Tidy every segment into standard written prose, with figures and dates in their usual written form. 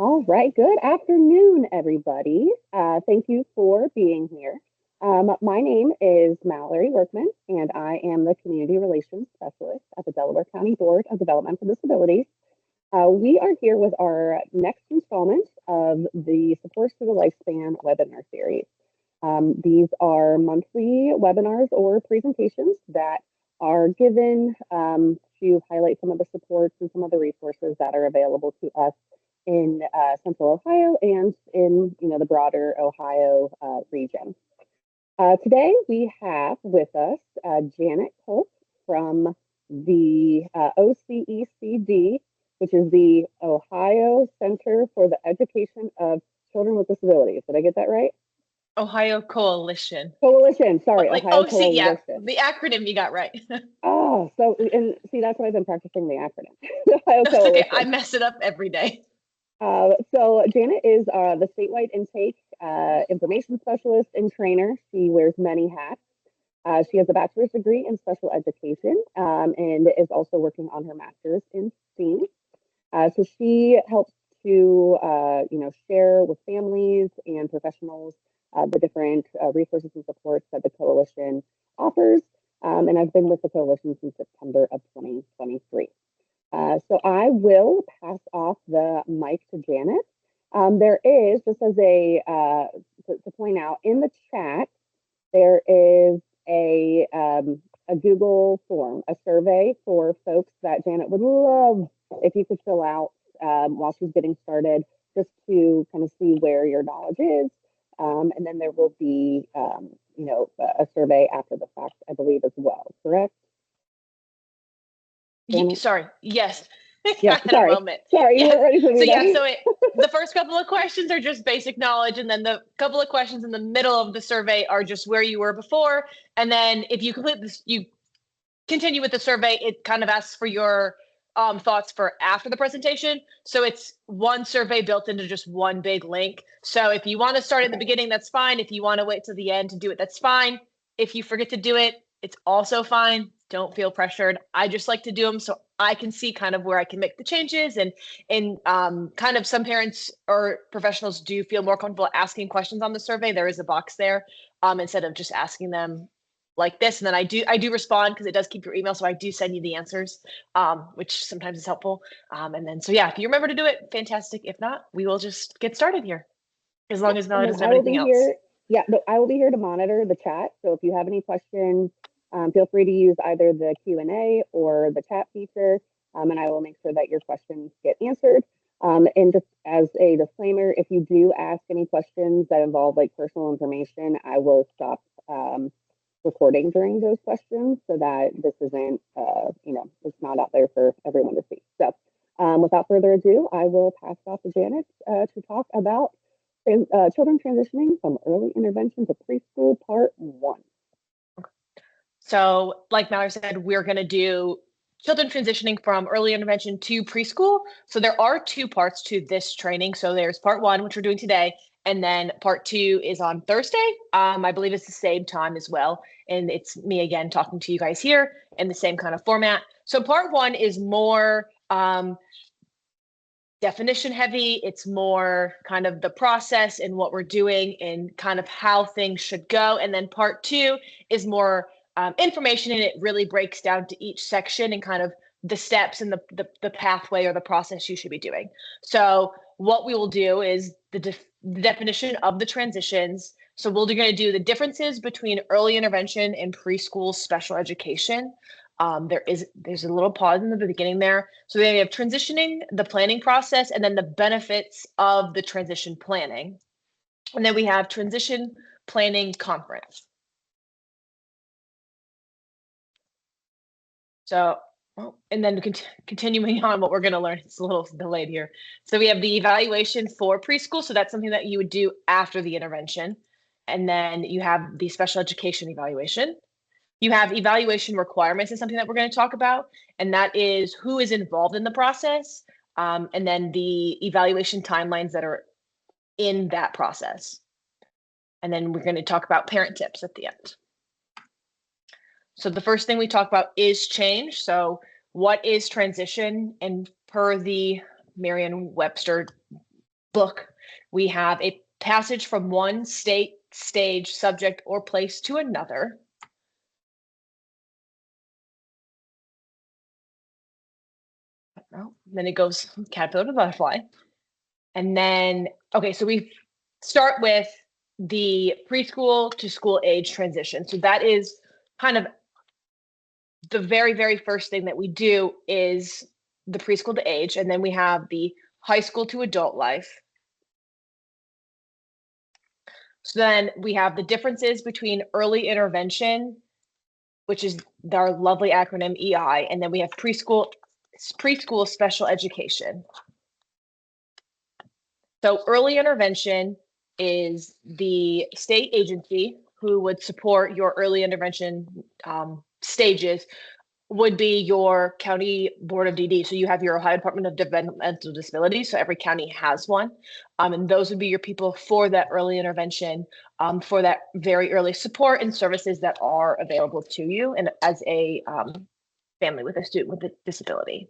All right, good afternoon, everybody. Thank you for being here. My name is Mallory Workman, and I am the Community Relations Specialist at the Delaware County Board of Developmental Disabilities. We are here with our next installment of the Supports to the Lifespan webinar series. These are monthly webinars or presentations that are given to highlight some of the supports and some of the resources that are available to us in Central Ohio and in the broader Ohio region. Today we have with us Janet Kolk from the OCECD, which is the Ohio Center for the Education of Children with Disabilities. Did I get that right? Ohio Coalition. Coalition, sorry, like Ohio Coalition. Yeah, the acronym you got right. Oh, so, and see, that's why I've been practicing the acronym. Ohio That's Coalition. okay. I mess it up every day. So Janet is the statewide intake information specialist and trainer. She wears many hats. She has a bachelor's degree in special education and is also working on her master's in STEAM. So she helps to, share with families and professionals the different resources and supports that the coalition offers. And I've been with the coalition since September of 2023. So I will pass off the mic to Janet. There is, just as to point out, in the chat, there is a Google form, a survey for folks that Janet would love if you could fill out while she's getting started, just to kind of see where your knowledge is. And then there will be, a survey after the fact, I believe, as well, correct? Sorry. Yes. Yeah, sorry. A moment. Sorry, you weren't ready for me. The first couple of questions are just basic knowledge, and then the couple of questions in the middle of the survey are just where you were before. And then if you complete this, you continue with the survey, it kind of asks for your thoughts for after the presentation. So it's one survey built into just one big link. So if you want to start at the beginning, that's fine. If you want to wait till the end to do it, that's fine. If you forget to do it, it's also fine. Don't feel pressured. I just like to do them so I can see kind of where I can make the changes, and kind of some parents or professionals do feel more comfortable asking questions on the survey. There is a box there instead of just asking them like this. And then I do respond because it does keep your email. So I do send you the answers, which sometimes is helpful. And then, so yeah, if you remember to do it, fantastic. If not, we will just get started here. As long as Melody doesn't have anything else. Yeah, I will be here to monitor the chat. So if you have any questions, feel free to use either the Q&A or the chat feature, and I will make sure that your questions get answered. And just as a disclaimer, if you do ask any questions that involve like personal information, I will stop recording during those questions so that this isn't, it's not out there for everyone to see. So without further ado, I will pass it off to Janet to talk about children transitioning from early intervention to preschool part 1. So like Mallory said, we're going to do children transitioning from early intervention to preschool. So there are 2 parts to this training. So there's part 1, which we're doing today, and then part 2 is on Thursday. I believe it's the same time as well. And it's me again talking to you guys here in the same kind of format. So part 1 is more definition heavy. It's more kind of the process and what we're doing and kind of how things should go. And then part 2 is more information, and it really breaks down to each section and kind of the steps and the pathway or the process you should be doing. So what we will do is the definition of the transitions. So we're going to do the differences between early intervention and preschool special education. There's a little pause in the beginning there. So then we have transitioning, the planning process, and then the benefits of the transition planning. And then we have transition planning conference. So, and then continuing on what we're going to learn, it's a little delayed here. So we have the evaluation for preschool. So that's something that you would do after the intervention. And then you have the special education evaluation. You have evaluation requirements is something that we're going to talk about. And that is who is involved in the process. And then the evaluation timelines that are in that process. And then we're going to talk about parent tips at the end. So the first thing we talk about is change. So what is transition? And per the Merriam-Webster book, we have a passage from one state, stage, subject, or place to another. Then it goes caterpillar to butterfly. And then, okay, so we start with the preschool to school age transition. So that is kind of the very, very first thing that we do is the preschool to age. And then we have the high school to adult life. So then we have the differences between early intervention, which is our lovely acronym EI, and then we have preschool special education. So early intervention is the state agency who would support your early intervention stages would be your county board of DD. So you have your Ohio Department of Developmental Disabilities. So every county has one. And those would be your people for that early intervention, for that very early support and services that are available to you and as a family with a student with a disability.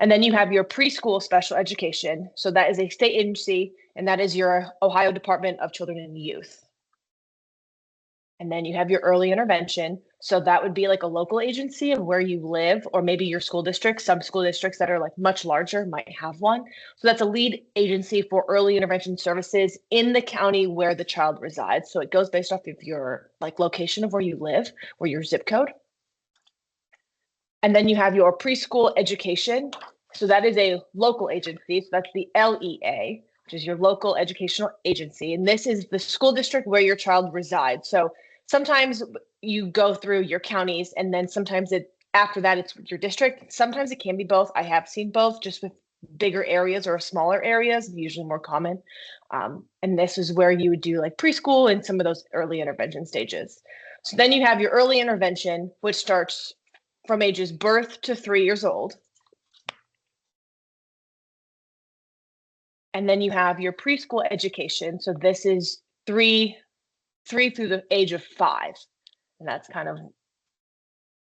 And then you have your preschool special education. So that is a state agency, and that is your Ohio Department of Children and Youth. And then you have your early intervention. So that would be like a local agency of where you live, or maybe your school district. Some school districts that are like much larger might have one. So that's a lead agency for early intervention services in the county where the child resides. So it goes based off of your like location of where you live or your zip code. And then you have your preschool education. So that is a local agency. So that's the LEA, which is your local educational agency. And this is the school district where your child resides. So sometimes you go through your counties and then sometimes after that it's your district. Sometimes it can be both. I have seen both, just with bigger areas or smaller areas, usually more common. And this is where you would do like preschool and some of those early intervention stages. So then you have your early intervention, which starts from ages birth to 3 years old. And then you have your preschool education. So this is three through the age of 5. And that's kind of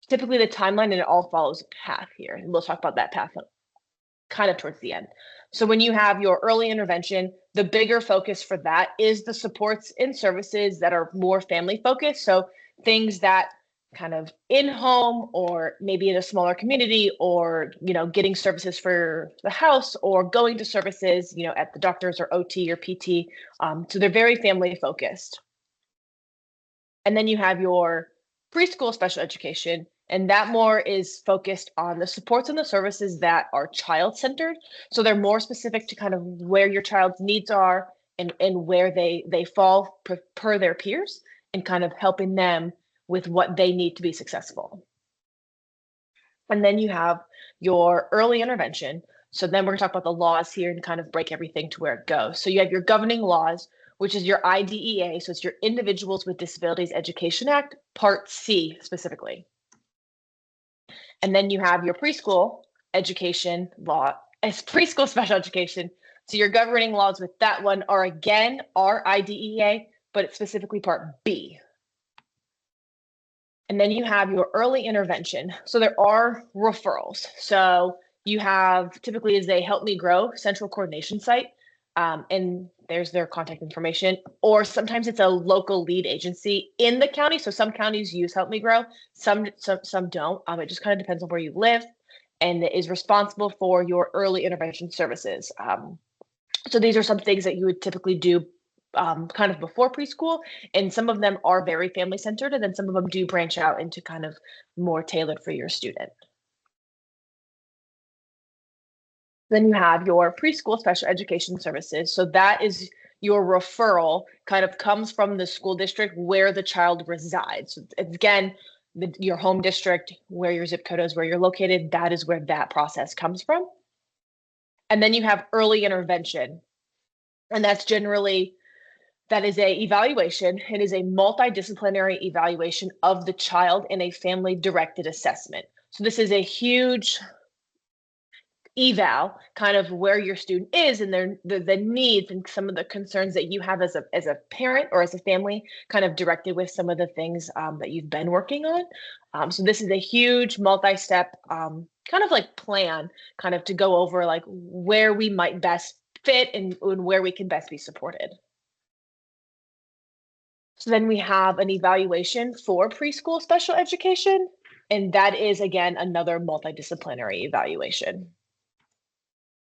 typically the timeline, and it all follows a path here. And we'll talk about that path kind of towards the end. So when you have your early intervention, the bigger focus for that is the supports and services that are more family focused. So things that kind of in home or maybe in a smaller community, or getting services for the house, or going to services at the doctor's or OT or PT. So they're very family focused. And then you have your preschool special education, and that more is focused on the supports and the services that are child centered. So they're more specific to kind of where your child's needs are and where they fall per their peers, and kind of helping them with what they need to be successful. And then you have your early intervention. So then we're going to talk about the laws here and kind of break everything to where it goes. So you have your governing laws, which is your IDEA. So it's your Individuals with Disabilities Education Act, Part C specifically. And then you have your preschool education law, as preschool special education. So your governing laws with that one are again our IDEA, but it's specifically Part B. And then you have your early intervention. So there are referrals. So you have typically is a Help Me Grow central coordination site, and there's their contact information. Or sometimes it's a local lead agency in the county. So some counties use Help Me Grow, some don't. It just kind of depends on where you live, and it is responsible for your early intervention services. So these are some things that you would typically do kind of before preschool, and some of them are very family centered, and then some of them do branch out into kind of more tailored for your student. Then you have your preschool special education services. So that is your referral, kind of comes from the school district where the child resides. So again, your home district, where your zip code is, where you're located, that is where that process comes from. And then you have early intervention, and that's generally that is a evaluation. It is a multidisciplinary evaluation of the child in a family-directed assessment. So this is a huge eval, kind of where your student is and the needs and some of the concerns that you have as a parent or as a family, kind of directed with some of the things that you've been working on. So this is a huge multi-step kind of like plan, kind of to go over like where we might best fit and where we can best be supported. So then we have an evaluation for preschool special education, and that is, again, another multidisciplinary evaluation.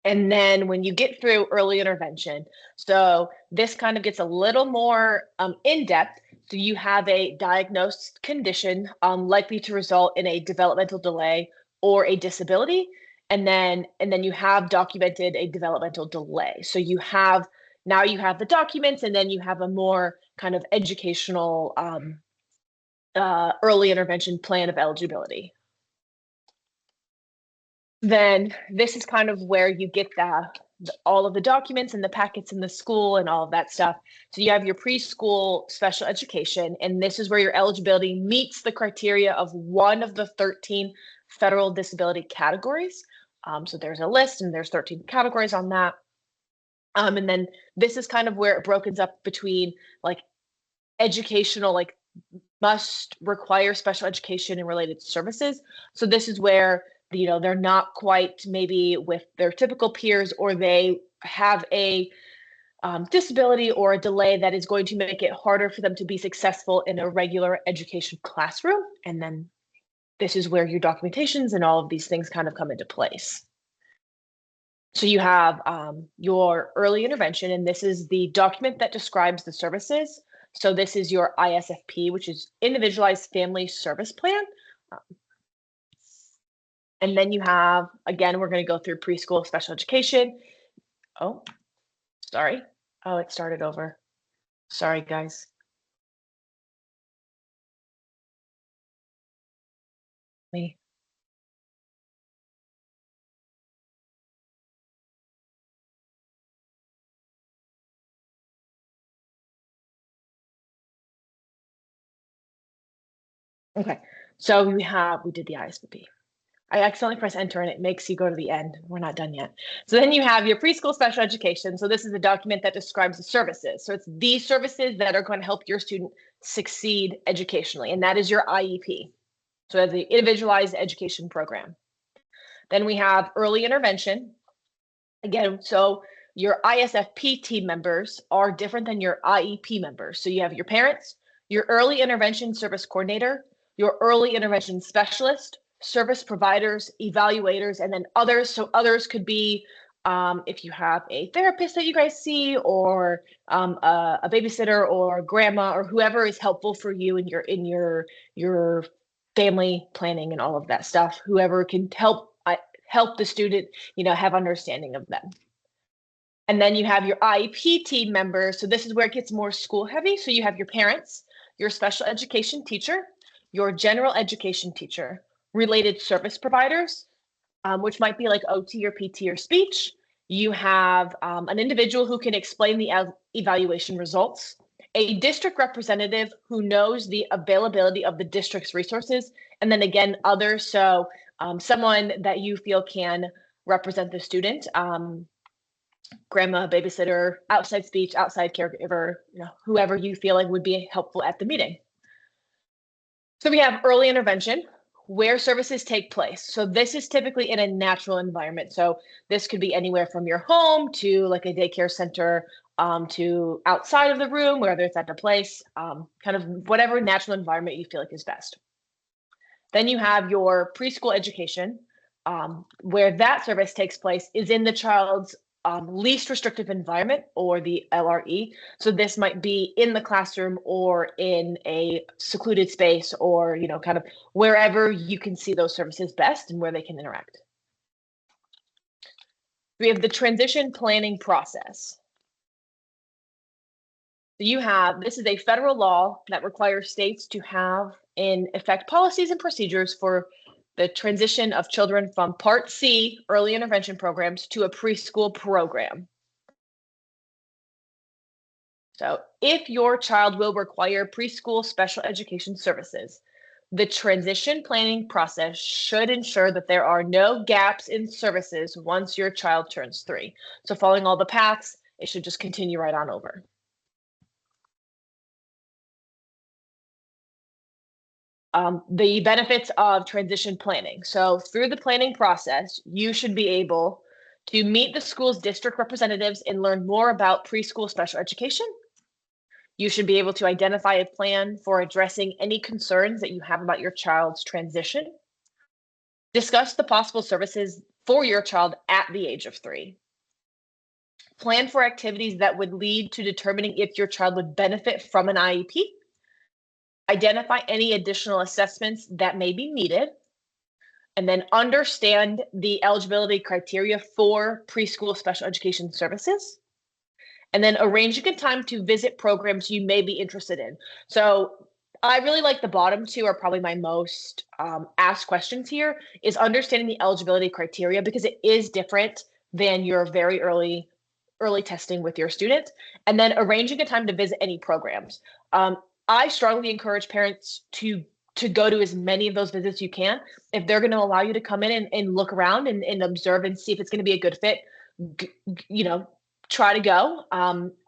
And then when you get through early intervention, so this kind of gets a little more in-depth. So you have a diagnosed condition likely to result in a developmental delay or a disability, and then you have documented a developmental delay. So you have the documents, and then you have a more kind of educational early intervention plan of eligibility. Then this is kind of where you get all of the documents and the packets in the school and all of that stuff. So you have your preschool special education, and this is where your eligibility meets the criteria of one of the 13 federal disability categories. So there's a list, and there's 13 categories on that. And then this is kind of where it brokens up between like educational, like must require special education and related services. So this is where they're not quite maybe with their typical peers, or they have a disability or a delay that is going to make it harder for them to be successful in a regular education classroom. And then this is where your documentations and all of these things kind of come into place. So you have your early intervention, and this is the document that describes the services. So this is your ISFP, which is Individualized Family Service Plan. And then you have, again, we're going to go through preschool special education. Oh, sorry. Oh, it started over. Sorry, guys. Me. Okay, so we did the ISFP. I accidentally press enter and it makes you go to the end. We're not done yet. So then you have your preschool special education. So this is a document that describes the services. So it's these services that are going to help your student succeed educationally. And that is your IEP. So that's the individualized education program. Then we have early intervention. Again, so your ISFP team members are different than your IEP members. So you have your parents, your early intervention service coordinator, your early intervention specialist, service providers, evaluators, and then others. So others could be if you have a therapist that you guys see, or a babysitter, or grandma, or whoever is helpful for you in your family planning and all of that stuff. Whoever can help the student, have understanding of them. And then you have your IEP team members. So this is where it gets more school heavy. So you have your parents, your special education teacher, your general education teacher, related service providers, which might be like OT or PT or speech. You have an individual who can explain the evaluation results, a district representative who knows the availability of the district's resources, and then again, others. So someone that you feel can represent the student, grandma, babysitter, outside speech, outside caregiver, whoever you feel like would be helpful at the meeting. So we have early intervention, where services take place. So this is typically in a natural environment. So this could be anywhere from your home to like a daycare center, to outside of the room, whether it's at a place, kind of whatever natural environment you feel like is best. Then you have your preschool education, where that service takes place is in the child's least restrictive environment, or the LRE. So this might be in the classroom or in a secluded space, or kind of wherever you can see those services best and where they can interact. We have the transition planning process. This is a federal law that requires states to have in effect policies and procedures for the transition of children from Part C early intervention programs to a preschool program. So if your child will require preschool special education services, the transition planning process should ensure that there are no gaps in services once your child turns 3. So following all the paths, it should just continue right on over. The benefits of transition planning. So through the planning process, you should be able to meet the school's district representatives and learn more about preschool special education. You should be able to identify a plan for addressing any concerns that you have about your child's transition. Discuss the possible services for your child at the age of 3. Plan for activities that would lead to determining if your child would benefit from an IEP. Identify any additional assessments that may be needed. And then understand the eligibility criteria for preschool special education services. And then arranging a time to visit programs you may be interested in. So I really like the bottom two are probably my most asked questions here, is understanding the eligibility criteria, because it is different than your very early testing with your student. And then arranging a time to visit any programs. I strongly encourage parents to go to as many of those visits you can. If they're going to allow you to come in and look around and observe and see if it's going to be a good fit, try to go.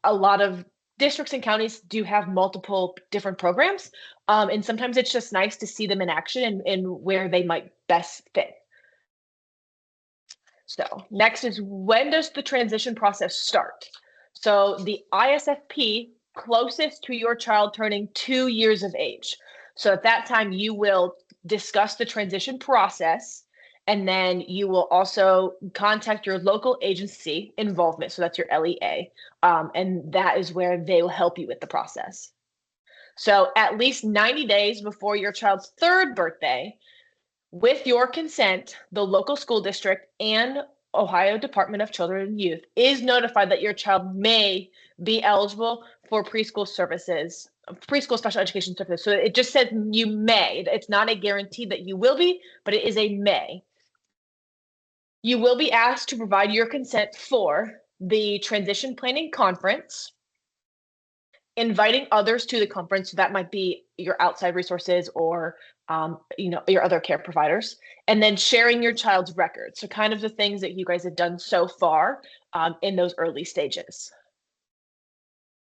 A lot of districts and counties do have multiple different programs. And sometimes it's just nice to see them in action and where they might best fit. So next is, when does the transition process start? So the ISFP closest to your child turning 2 years of age. So at that time, you will discuss the transition process, and then you will also contact your local agency involvement. So that's your LEA. And that is where they will help you with the process. So at least 90 days before your child's 3rd birthday, with your consent, the local school district and Ohio Department of Children and Youth is notified that your child may be eligible for preschool services, preschool special education services. So it just says you may. It's not a guarantee that you will be, but it is a may. You will be asked to provide your consent for the transition planning conference, inviting others to the conference. So that might be your outside resources or your other care providers, and then sharing your child's records. So kind of the things that you guys have done so far in those early stages.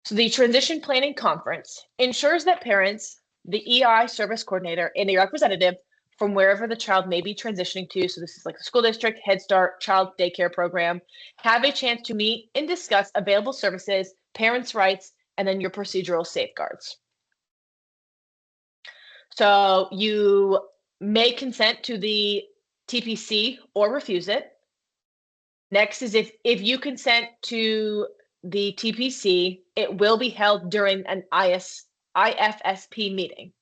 So the transition planning conference ensures that parents, the EI service coordinator, and a representative from wherever the child may be transitioning to, so this is like the school district, Head Start, child daycare program, have a chance to meet and discuss available services, parents' rights, and then your procedural safeguards. So you may consent to the TPC or refuse it. Next is, if you consent to the TPC, it will be held during an IFSP meeting.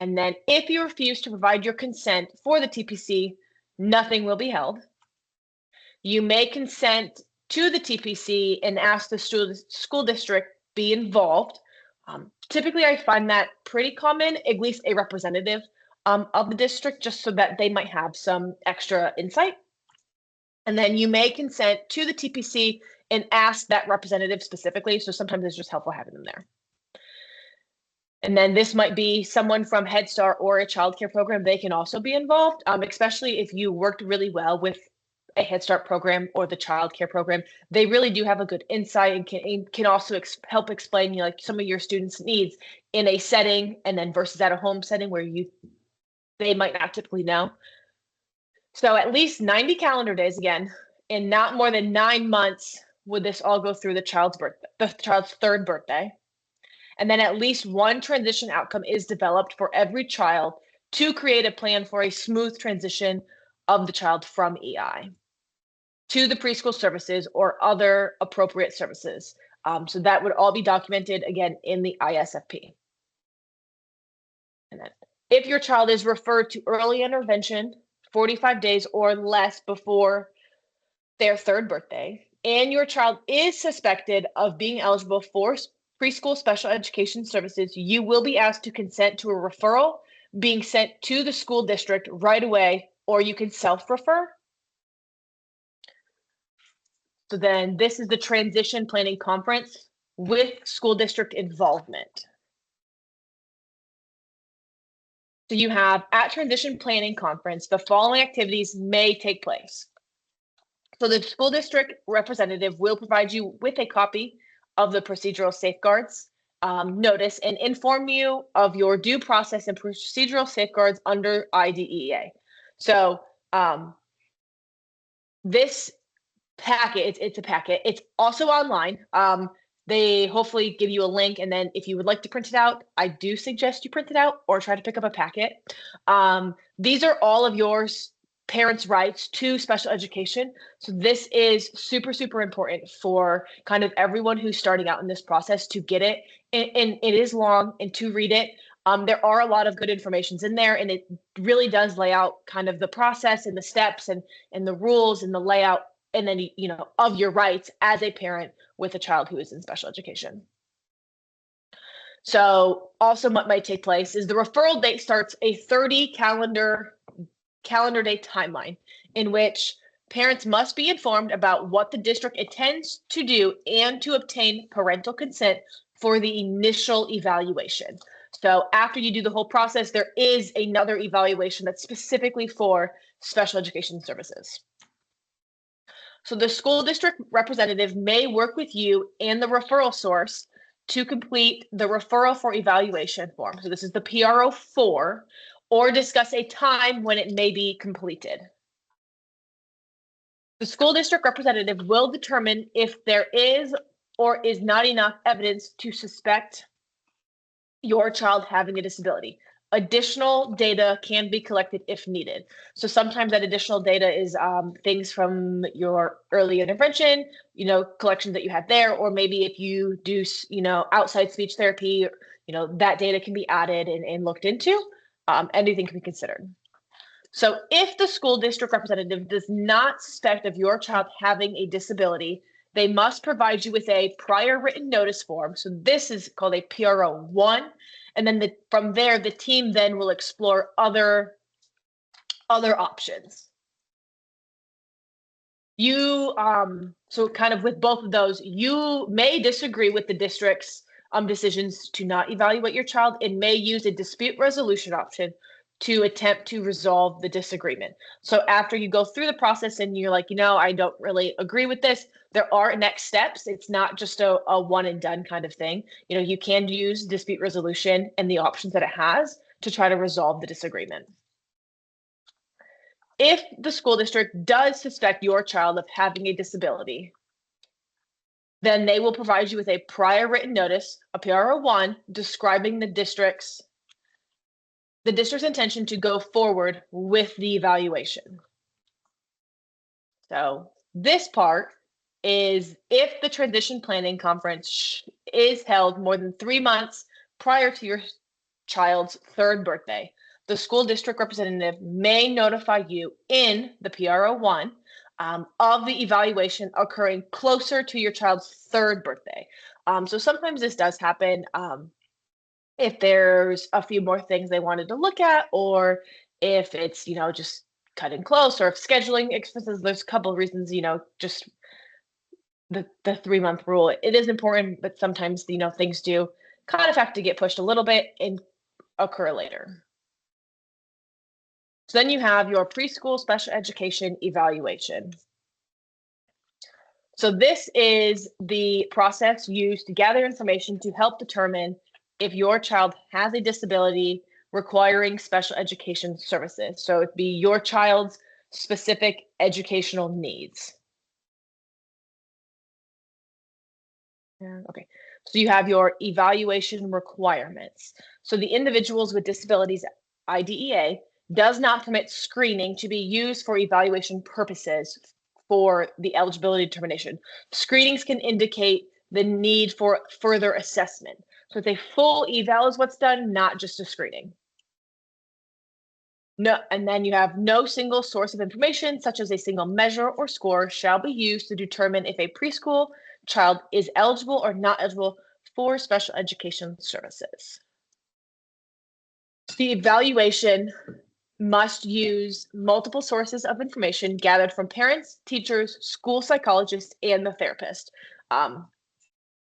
And then if you refuse to provide your consent for the TPC, nothing will be held. You may consent to the TPC and ask the school district be involved. Typically, I find that pretty common, at least a representative of the district, just so that they might have some extra insight. And then you may consent to the TPC and ask that representative specifically. So sometimes it's just helpful having them there. And then this might be someone from Head Start or a childcare program. They can also be involved, especially if you worked really well with a Head Start program or the childcare program. They really do have a good insight and can also help explain like some of your students' needs in a setting, and then versus at a home setting where they might not typically know. So at least 90 calendar days, again, and not more than 9 months would this all go through the child's 3rd birthday. And then at least one transition outcome is developed for every child to create a plan for a smooth transition of the child from EI to the preschool services or other appropriate services. So that would all be documented, again, in the ISFP. And then if your child is referred to early intervention 45 days or less before their 3rd birthday, and your child is suspected of being eligible for preschool special education services, you will be asked to consent to a referral being sent to the school district right away, or you can self-refer. So then this is the transition planning conference with school district involvement. So you have, at transition planning conference, the following activities may take place. So the school district representative will provide you with a copy of the procedural safeguards notice and inform you of your due process and procedural safeguards under IDEA. So this packet. It's a packet. It's also online. They hopefully give you a link, and then if you would like to print it out, I do suggest you print it out or try to pick up a packet. These are all of your parents' rights to special education. So this is super, super important for kind of everyone who's starting out in this process to get it. And it is long, and to read it. There are a lot of good informations in there, and it really does lay out kind of the process and the steps and the rules and the layout, and then, you know, of your rights as a parent with a child who is in special education. So also what might take place is the referral date starts a 30 calendar day timeline in which parents must be informed about what the district intends to do and to obtain parental consent for the initial evaluation. So after you do the whole process, there is another evaluation that's specifically for special education services. So the school district representative may work with you and the referral source to complete the referral for evaluation form. So this is the PRO4, or discuss a time when it may be completed. The school district representative will determine if there is or is not enough evidence to suspect your child having a disability. Additional data can be collected if needed. So sometimes that additional data is things from your early intervention, you know, collections that you had there, or maybe if you do, you know, outside speech therapy, you know, that data can be added and looked into. Anything can be considered. So if the school district representative does not suspect of your child having a disability, they must provide you with a prior written notice form. So this is called a PRO1. And then from there, the team then will explore other options. So kind of with both of those, you may disagree with the district's decisions to not evaluate your child and may use a dispute resolution option to attempt to resolve the disagreement. So after you go through the process and you're like, you know, I don't really agree with this, there are next steps. It's not just a one and done kind of thing. You know, you can use dispute resolution and the options that it has to try to resolve the disagreement. If the school district does suspect your child of having a disability, then they will provide you with a prior written notice, a PRO1, describing the district's intention to go forward with the evaluation. So this part is if the transition planning conference is held more than 3 months prior to your child's 3rd birthday, the school district representative may notify you in the PRO1 of the evaluation occurring closer to your child's 3rd birthday. So sometimes this does happen. If there's a few more things they wanted to look at, or if it's, you know, just cutting close, or if scheduling expenses, there's a couple of reasons, you know, just the 3-month rule. It is important, but sometimes, you know, things do kind of have to get pushed a little bit and occur later. So then you have your preschool special education evaluation. So this is the process used to gather information to help determine if your child has a disability requiring special education services. So it'd be your child's specific educational needs. Okay, so you have your evaluation requirements. So the Individuals with Disabilities IDEA does not permit screening to be used for evaluation purposes for the eligibility determination. Screenings can indicate the need for further assessment. So it's a full eval is what's done, not just a screening. No, and then you have no single source of information, such as a single measure or score, shall be used to determine if a preschool child is eligible or not eligible for special education services. The evaluation must use multiple sources of information gathered from parents, teachers, school psychologists, and the therapist.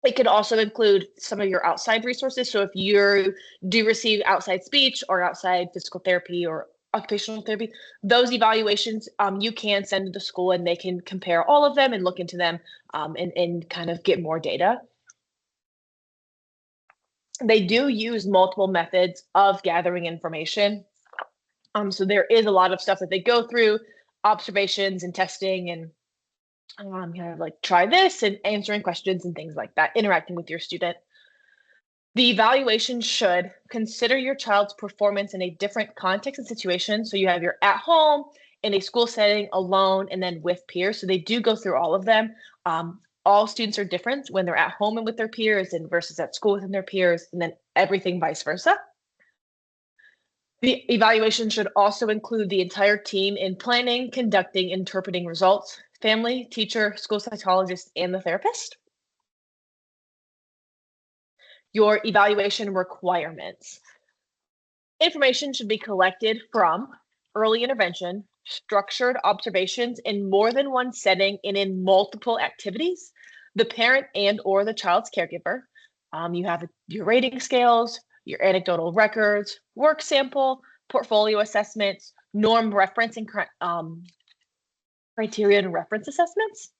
It could also include some of your outside resources. So if you do receive outside speech or outside physical therapy or occupational therapy, those evaluations you can send to the school and they can compare all of them and look into them and kind of get more data. They do use multiple methods of gathering information. So there is a lot of stuff that they go through, observations and testing and You have like try this and answering questions and things like that, interacting with your student. The evaluation should consider your child's performance in a different context and situation. So you have your at home, in a school setting, alone, and then with peers. So they do go through all of them. All students are different when they're at home and with their peers and versus at school within their peers, and then everything vice versa. The evaluation should also include the entire team in planning, conducting, interpreting results, family, teacher, school psychologist, and the therapist. Your evaluation requirements. Information should be collected from early intervention, structured observations in more than one setting and in multiple activities, the parent and or the child's caregiver. You have your rating scales, your anecdotal records, work sample, portfolio assessments, norm reference and criteria and reference assessments.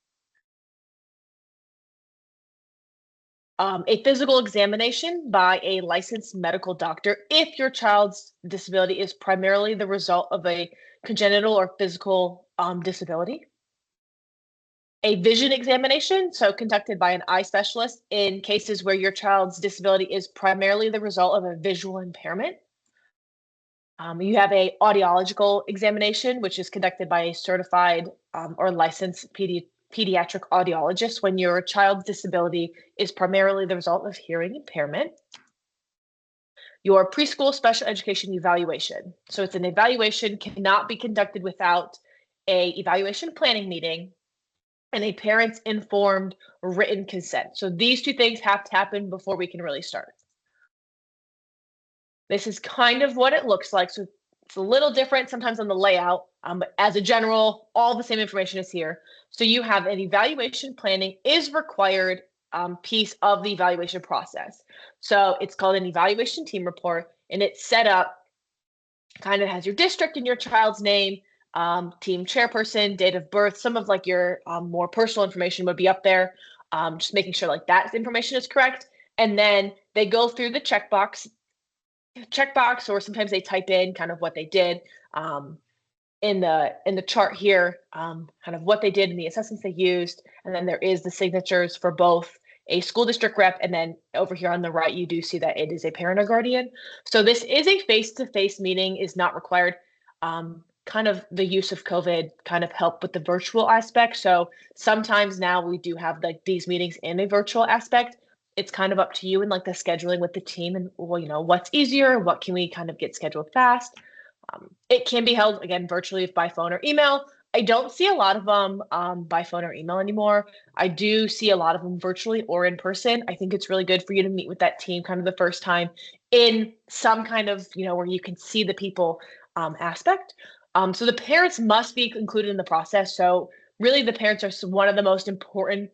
A physical examination by a licensed medical doctor if your child's disability is primarily the result of a congenital or physical disability. A vision examination, so conducted by an eye specialist in cases where your child's disability is primarily the result of a visual impairment. You have a audiological examination, which is conducted by a certified or licensed pediatric audiologist when your child's disability is primarily the result of hearing impairment. Your preschool special education evaluation. So it's an evaluation cannot be conducted without a evaluation planning meeting and a parent's informed written consent. So these two things have to happen before we can really start. This is kind of what it looks like. So it's a little different sometimes on the layout, but as a general, all the same information is here. So you have an evaluation planning is required piece of the evaluation process. So it's called an evaluation team report, and it's set up kind of has your district and your child's name, team chairperson, date of birth, some of like your more personal information would be up there, just making sure like that information is correct. And then they go through the checkbox, or sometimes they type in kind of what they did in the chart here, kind of what they did and the assessments they used, and then there is the signatures for both a school district rep, and then over here on the right you do see that it is a parent or guardian. So this is a face-to-face meeting, is not required. Kind of the use of COVID kind of helped with the virtual aspect. So sometimes now we do have like these meetings in a virtual aspect. It's kind of up to you and like the scheduling with the team and, well, what's easier, what can we kind of get scheduled fast. It can be held again virtually by phone or email. I don't see a lot of them by phone or email anymore. I do see a lot of them virtually or in person. I think it's really good for you to meet with that team kind of the first time in some kind of, where you can see the people aspect. So the parents must be included in the process. So really the parents are one of the most important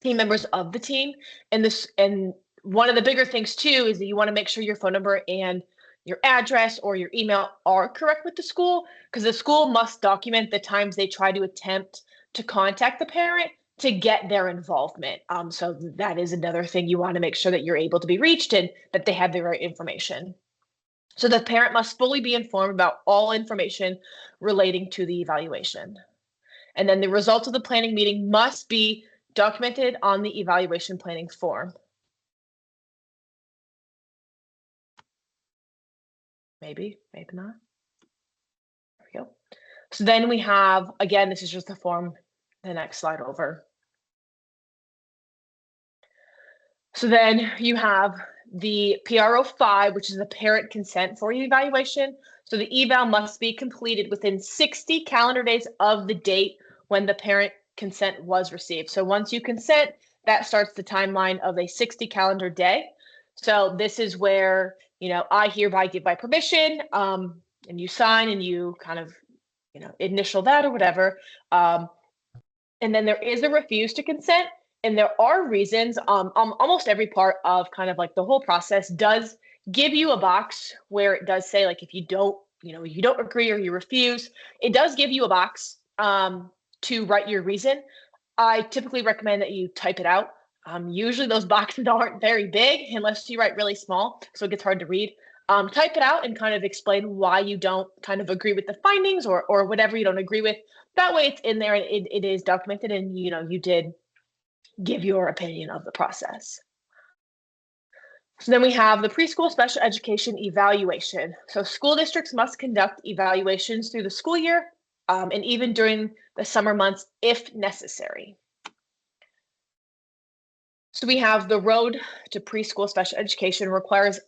team members of the team. And one of the bigger things too is that you want to make sure your phone number and your address or your email are correct with the school, because the school must document the times they try to attempt to contact the parent to get their involvement. So that is another thing you want to make sure that you're able to be reached and that they have the right information. So the parent must fully be informed about all information relating to the evaluation. And then the results of the planning meeting must be documented on the evaluation planning form. Maybe not. There we go. So then we have, again, this is just the form, the next slide over. So then you have the PRO5, which is the parent consent for the evaluation. So the eval must be completed within 60 calendar days of the date when the parent consent was received. So once you consent, that starts the timeline of a 60 calendar day. So this is where, I hereby give my permission, and you sign and you kind of, initial that or whatever. And then there is a refuse to consent. And there are reasons, almost every part of kind of like the whole process does give you a box where it does say, like, if you don't, you don't agree or you refuse, it does give you a box to write your reason. I typically recommend that you type it out. Usually those boxes aren't very big unless you write really small, so it gets hard to read. type it out and kind of explain why you don't kind of agree with the findings or whatever you don't agree with. That way it's in there and it is documented and you did give your opinion of the process. So then we have the preschool special education evaluation. So school districts must conduct evaluations through the school year and even during the summer months if necessary. So we have the road to preschool special education requires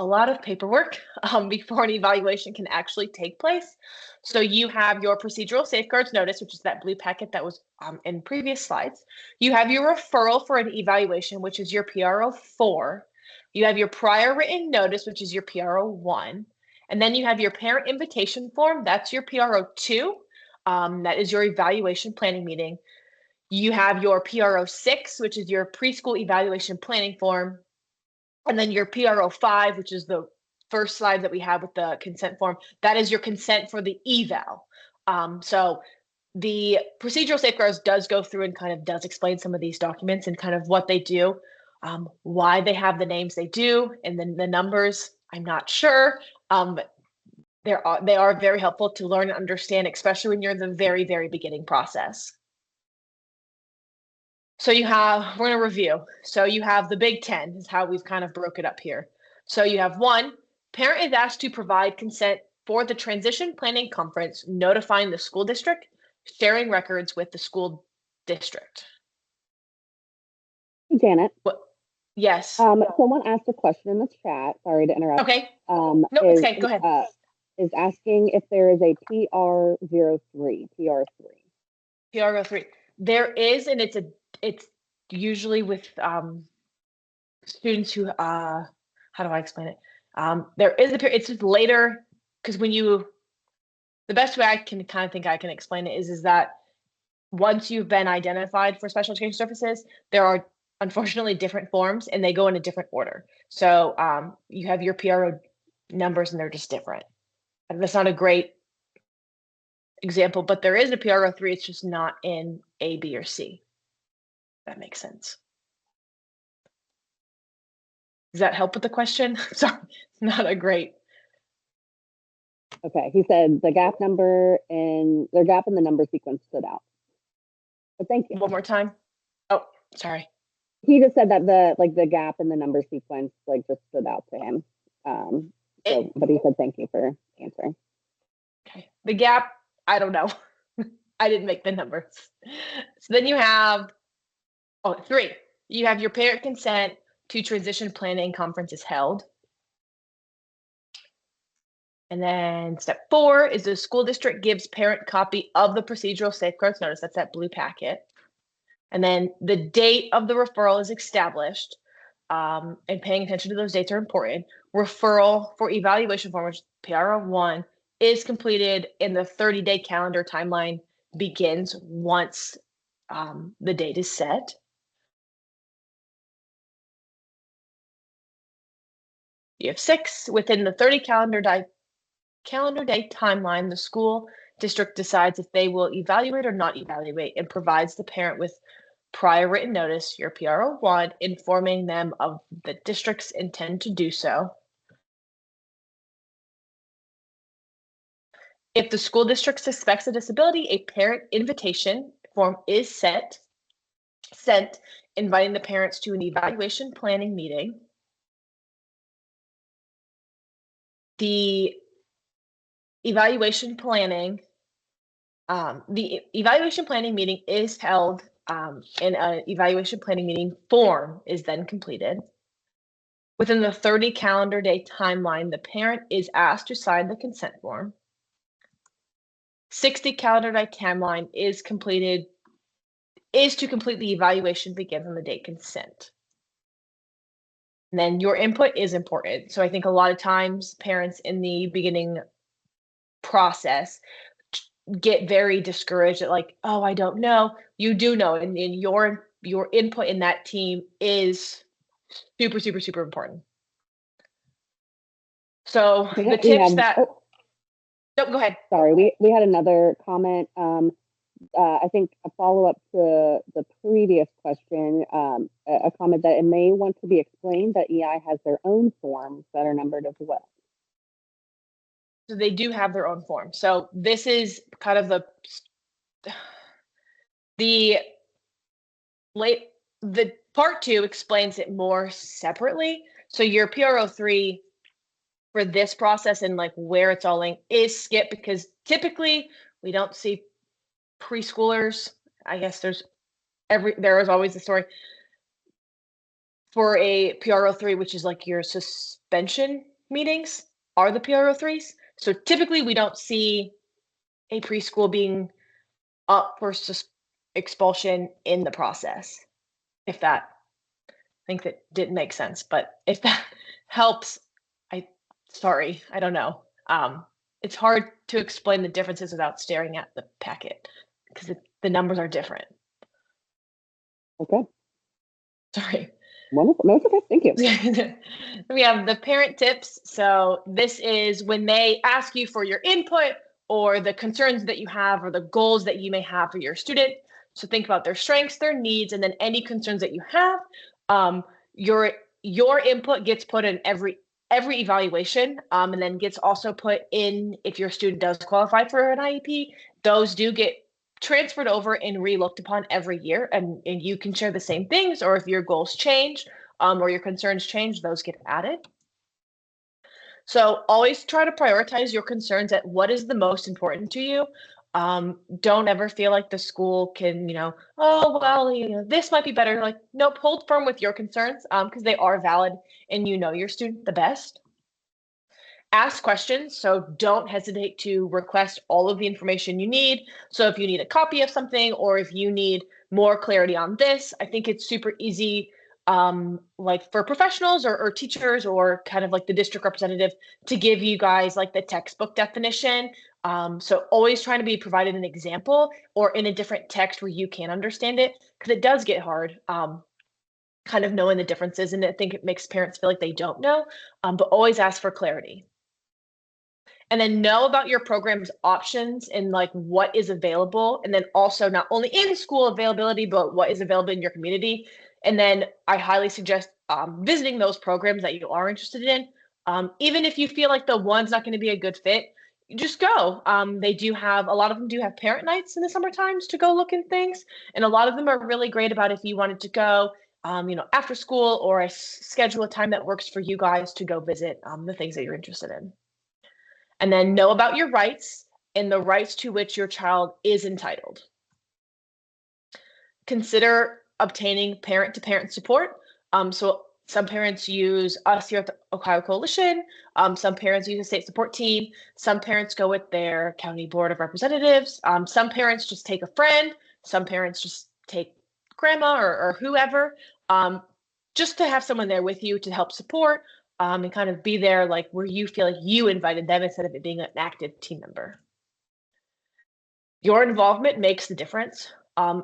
a lot of paperwork before an evaluation can actually take place. So you have your procedural safeguards notice, which is that blue packet that was in previous slides. You have your referral for an evaluation, which is your PRO 4. You have your prior written notice, which is your PRO 1. And then you have your parent invitation form. That's your PRO 2. That is your evaluation planning meeting. You have your PRO 6, which is your preschool evaluation planning form. And then your PRO 5, which is the first slide that we have with the consent form, that is your consent for the eval. So the procedural safeguards does go through and kind of does explain some of these documents and kind of what they do, why they have the names they do, and then the numbers, I'm not sure. But they are very helpful to learn and understand, especially when you're in the very, very beginning process. So we're going to review. So you have the Big 10 is how we've kind of broke it up here. So you have 1, parent is asked to provide consent for the transition planning conference, notifying the school district, sharing records with the school district. Janet. Yes. Someone asked a question in the chat. Sorry to interrupt. Okay. No, it's okay. Go ahead. Is asking if there is a PR03. PR03. There is, and it's usually with students who how do I explain it? There is it's just later because the best way I can kind of think I can explain it is that once you've been identified for special education services, there are unfortunately different forms and they go in a different order. So you have your PRO numbers and they're just different. And that's not a great example, but there is a PRO3. It's just not in A, B, or C. That makes sense. Does that help with the question? Sorry, it's not a great. Okay, he said the gap in the number sequence stood out. But thank you. One more time. Oh, sorry. He just said that the gap in the number sequence just stood out to him. But he said thank you for answering. Okay, the gap, I don't know. I didn't make the numbers. So then you have 3. You have your parent consent to transition planning conferences held. And then step 4 is the school district gives parent copy of the procedural safeguards notice. That's that blue packet. And then the date of the referral is established. And paying attention to those dates are important. Referral for evaluation form, which PRO1, is completed in the 30-day calendar timeline begins once the date is set. You have 6, within the 30 calendar day timeline, the school district decides if they will evaluate or not evaluate and provides the parent with prior written notice, your PRO1, informing them of the district's intent to do so. If the school district suspects a disability, a parent invitation form is sent inviting the parents to an evaluation planning meeting. The evaluation planning meeting is held and an evaluation planning meeting form is then completed. Within the 30 calendar day timeline, the parent is asked to sign the consent form. 60 calendar day timeline is to complete the evaluation begins on the date consent. And then your input is important. So I think a lot of times parents in the beginning process get very discouraged at oh, I don't know. You do know, and your input in that team is super, super, super important. So the tips no, go ahead. Sorry, we had another comment. I think a follow-up to the previous question, a comment that it may want to be explained that EI has their own forms that are numbered as well. So they do have their own form. So this is kind of the late the part 2 explains it more separately. So your PRO3 for this process and like where it's all linked is skipped because typically we don't see preschoolers. I guess there is always a story for a PRO3, which is like your suspension meetings are the PRO3s. So typically we don't see a preschool being up for expulsion in the process. If that, I think that didn't make sense, but if that helps, sorry, I don't know. It's hard to explain the differences without staring at the packet because the numbers are different. Okay. Sorry. Wonderful. No, it's okay. Thank you. We have the parent tips. So this is when they ask you for your input or the concerns that you have or the goals that you may have for your student. So think about their strengths, their needs, and then any concerns that you have. Your input gets put in every evaluation, and then gets also put in if your student does qualify for an IEP. Those do get transferred over and re-looked upon every year, and you can share the same things, or if your goals change or your concerns change, those get added. So always try to prioritize your concerns at what is the most important to you. Don't ever feel like the school can, oh, well, this might be better. Like, nope, hold firm with your concerns because they are valid and you know your student the best. Ask questions, so don't hesitate to request all of the information you need. So if you need a copy of something or if you need more clarity on this, I think it's super easy, like for professionals or teachers or kind of like the district representative to give you guys like the textbook definition. So always trying to be provided an example or in a different text where you can understand it because it does get hard. Kind of knowing the differences, and I think it makes parents feel like they don't know, but always ask for clarity. And then know about your program's options and like what is available. And then also not only in school availability, but what is available in your community. And then I highly suggest visiting those programs that you are interested in. Even if you feel like the one's not going to be a good fit, just go. They do have, a lot of them do have parent nights in the summer times to go look in things. And a lot of them are really great about if you wanted to go, after school or schedule a time that works for you guys to go visit the things that you're interested in. And then know about your rights and the rights to which your child is entitled. Consider obtaining parent-to-parent support. So some parents use us here at the Ohio Coalition. Some parents use a state support team. Some parents go with their county board of representatives. Some parents just take a friend. Some parents just take grandma or whoever, just to have someone there with you to help support. And kind of be there like where you feel like you invited them instead of it being an active team member. Your involvement makes the difference.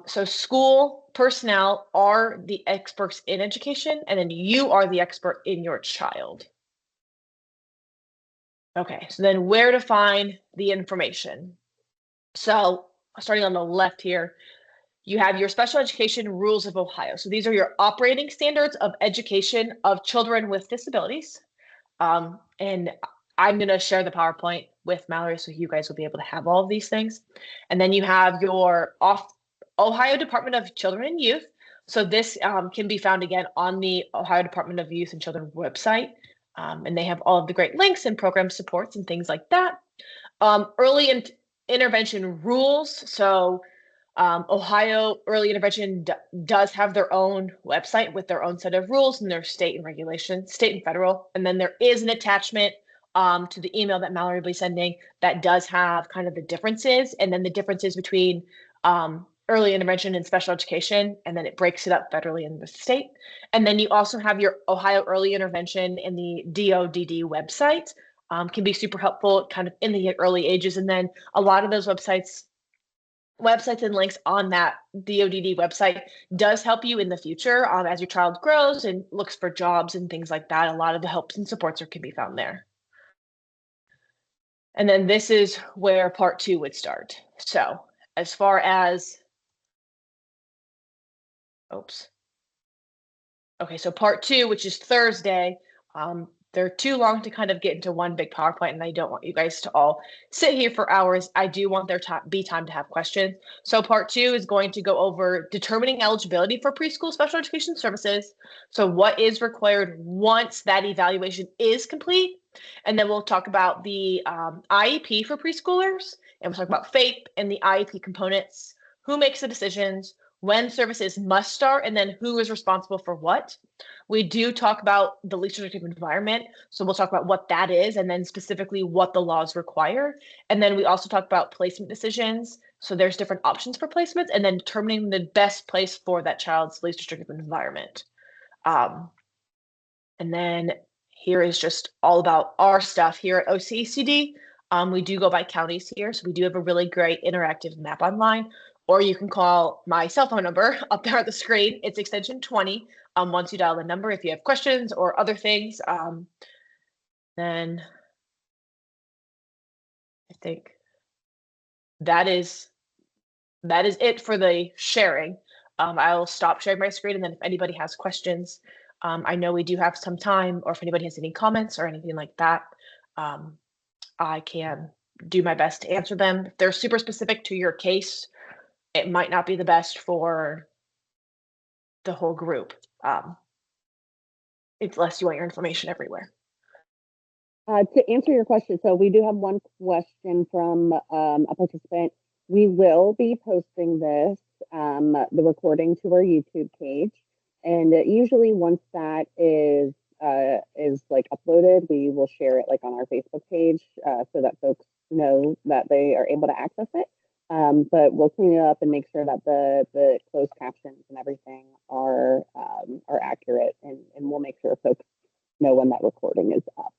So school personnel are the experts in education, and then you are the expert in your child. Okay, so then where to find the information? So starting on the left here, you have your special education rules of Ohio. So these are your operating standards of education of children with disabilities. And I'm going to share the PowerPoint with Mallory so you guys will be able to have all of these things. And then you have your Ohio Department of Children and Youth. So this can be found again on the Ohio Department of Youth and Children website. And they have all of the great links and program supports and things like that. Early intervention rules. So Ohio Early Intervention does have their own website with their own set of rules and their state and regulations, state and federal. And then there is an attachment to the email that Mallory will be sending that does have kind of the differences and then the differences between early intervention and special education. And then it breaks it up federally in the state. And then you also have your Ohio Early Intervention in the DODD website. Can be super helpful kind of in the early ages. And then a lot of those websites and links on that DODD website does help you in the future as your child grows and looks for jobs and things like that. A lot of the helps and supports can be found there. And then this is where part 2 would start. So as far as, okay, so part 2, which is Thursday, they're too long to kind of get into one big PowerPoint, and I don't want you guys to all sit here for hours. I do want there to be time to have questions. So part 2 is going to go over determining eligibility for preschool special education services. So what is required once that evaluation is complete? And then we'll talk about the IEP for preschoolers, and we'll talk about FAPE and the IEP components, who makes the decisions, when services must start, and then who is responsible for what. We do talk about the least restrictive environment. So we'll talk about what that is and then specifically what the laws require. And then we also talk about placement decisions. So there's different options for placements and then determining the best place for that child's least restrictive environment. And then here is just all about our stuff here at OCECD. We do go by counties here. So we do have a really great interactive map online, or you can call my cell phone number up there at the screen. It's extension 20. Once you dial the number, if you have questions or other things, then I think that is it for the sharing. I'll stop sharing my screen, and then if anybody has questions, I know we do have some time, or if anybody has any comments or anything like that, I can do my best to answer them. If they're super specific to your case, it might not be the best for the whole group, unless you want your information everywhere. To answer your question, so we do have one question from a participant. We will be posting this, the recording, to our YouTube page, and usually once that is like uploaded, we will share it like on our Facebook page so that folks know that they are able to access it. But we'll clean it up and make sure that the closed captions and everything are accurate, and we'll make sure folks know when that recording is up.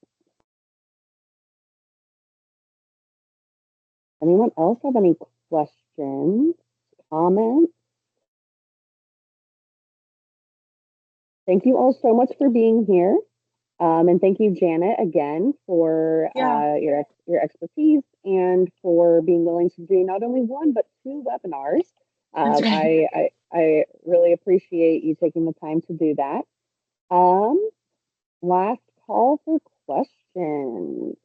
Anyone else have any questions, comments? Thank you all so much for being here. And thank you, Janet, again for your expertise and for being willing to do not only one, but 2 webinars. I really appreciate you taking the time to do that. Last call for questions.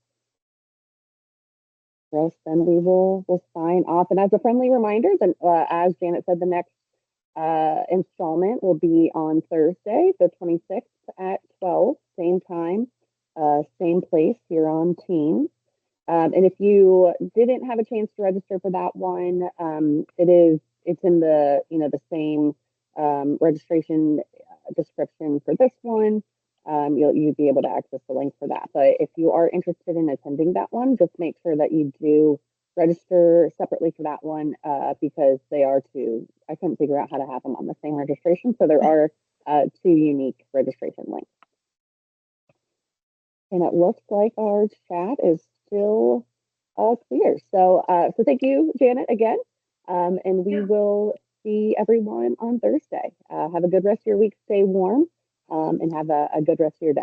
Yes, then we'll sign off. And as a friendly reminder, then as Janet said, the next installment will be on Thursday, the 26th at 12, same time, same place here on Teams. And if you didn't have a chance to register for that one, it's in the the same registration description for this one. You'll be able to access the link for that. But if you are interested in attending that one, just make sure that you do register separately for that one because they are 2. I couldn't figure out how to have them on the same registration, so there are 2 unique registration links. And it looks like our chat is still clear. So thank you, Janet, again, and we will see everyone on Thursday. Have a good rest of your week. Stay warm. And have a good rest of your day.